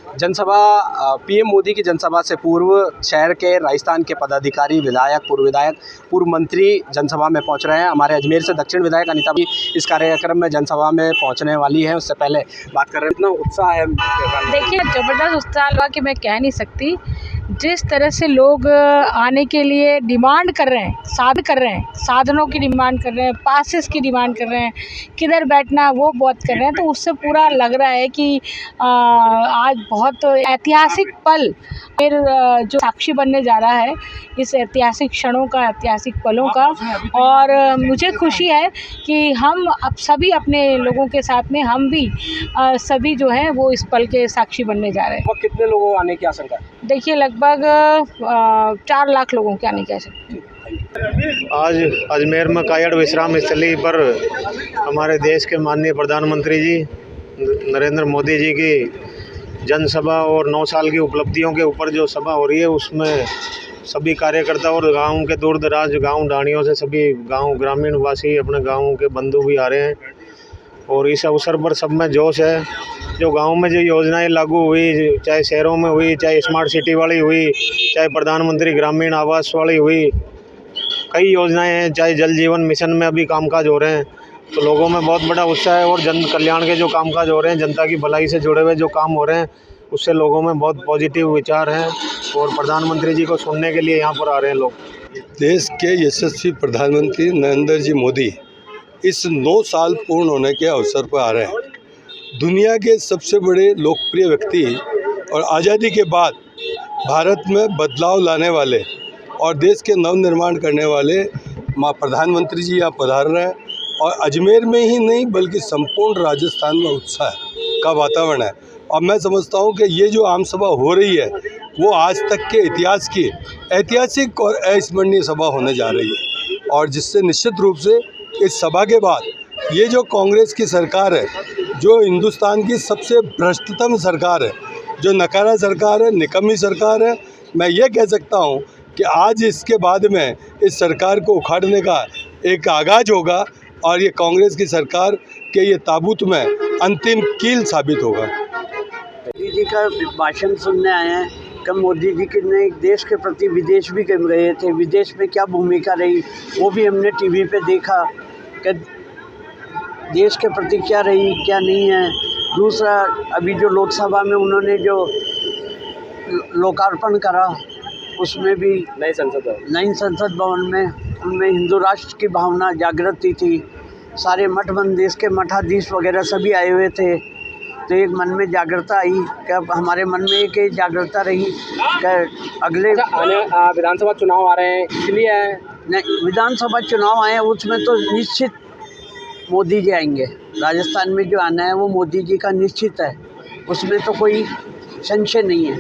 जनसभा पीएम मोदी की जनसभा से पूर्व शहर के राजस्थान के पदाधिकारी, विधायक, पूर्व मंत्री जनसभा में पहुंच रहे हैं। हमारे अजमेर से दक्षिण विधायक अनीता भी इस कार्यक्रम में जनसभा में पहुंचने वाली है। उससे पहले बात कर रहे हैं, इतना उत्साह है। देखिए, ज़बरदस्त उत्साह लगा कि मैं कह नहीं सकती। जिस तरह से लोग आने के लिए डिमांड कर रहे हैं, साधनों की डिमांड कर रहे हैं, पासेस की डिमांड कर रहे हैं, किधर बैठना वो बहुत कर रहे हैं, तो उससे पूरा लग रहा है कि आज बहुत ऐतिहासिक पल फिर जो साक्षी बनने जा रहा है इस ऐतिहासिक क्षणों का, ऐतिहासिक पलों का। और मुझे खुशी है कि हम अब सभी अपने लोगों के साथ में हम भी सभी जो हैं वो इस पल के साक्षी बनने जा रहे हैं। कितने लोगों आने की आशंका है? देखिए, लगभग 4 लाख लोगों के आने की आशंका है। आज अजमेर में कायड़ विश्राम स्थली पर हमारे देश के माननीय प्रधानमंत्री जी नरेंद्र मोदी जी की जनसभा और 9 साल की उपलब्धियों के ऊपर जो सभा हो रही है, उसमें सभी कार्यकर्ता और गांव के दूर दराज गांव ढाणियों से सभी गांव ग्रामीण वासी अपने गांवों के बंधु भी आ रहे हैं। और इस अवसर पर सब में जोश है। जो गांव में जो योजनाएं लागू हुई, चाहे शहरों में हुई, चाहे स्मार्ट सिटी वाली हुई, चाहे प्रधानमंत्री ग्रामीण आवास वाली हुई, कई योजनाएं हैं, चाहे जल जीवन मिशन में अभी कामकाज हो रहे हैं, तो लोगों में बहुत बड़ा उत्साह है। और जन कल्याण के जो कामकाज हो रहे हैं, जनता की भलाई से जुड़े हुए जो काम हो रहे हैं, उससे लोगों में बहुत पॉजिटिव विचार हैं और प्रधानमंत्री जी को सुनने के लिए यहाँ पर आ रहे हैं लोग। देश के यशस्वी प्रधानमंत्री नरेंद्र जी मोदी इस 9 साल पूर्ण होने के अवसर पर आ रहे हैं। दुनिया के सबसे बड़े लोकप्रिय व्यक्ति और आज़ादी के बाद भारत में बदलाव लाने वाले और देश के नवनिर्माण करने वाले प्रधानमंत्री जी यहाँ पधार रहे हैं। और अजमेर में ही नहीं बल्कि संपूर्ण राजस्थान में उत्साह का वातावरण है। और मैं समझता हूँ कि ये जो आम सभा हो रही है वो आज तक के इतिहास की ऐतिहासिक और अविस्मरणीय सभा होने जा रही है। और जिससे निश्चित रूप से इस सभा के बाद ये जो कांग्रेस की सरकार है, जो हिंदुस्तान की सबसे भ्रष्टतम सरकार है, जो नकारा सरकार है, निकम्मी सरकार है, मैं ये कह सकता हूँ कि आज इसके बाद में इस सरकार को उखाड़ने का एक आगाज होगा और ये कांग्रेस की सरकार के ये ताबूत में अंतिम कील साबित होगा। मोदी जी का भाषण सुनने आए हैं कि मोदी जी के ने देश के प्रति विदेश भी गए थे, विदेश में क्या भूमिका रही वो भी हमने टीवी पे देखा कि देश के प्रति क्या रही क्या नहीं है। दूसरा, अभी जो लोकसभा में उन्होंने जो लोकार्पण करा उसमें भी नई संसद भवन में उनमें हिंदू राष्ट्र की भावना जागृत थी। सारे मठ बंद, देश के मठाधीश वगैरह सभी आए हुए थे, तो एक मन में जागृता आई कि हमारे मन में एक जागृता रही कि अगले विधानसभा चुनाव आ रहे हैं, इसलिए नहीं विधानसभा चुनाव आए उसमें तो निश्चित मोदी जी आएंगे। राजस्थान में जो आना है वो मोदी जी का निश्चित है, उसमें तो कोई संशय नहीं है।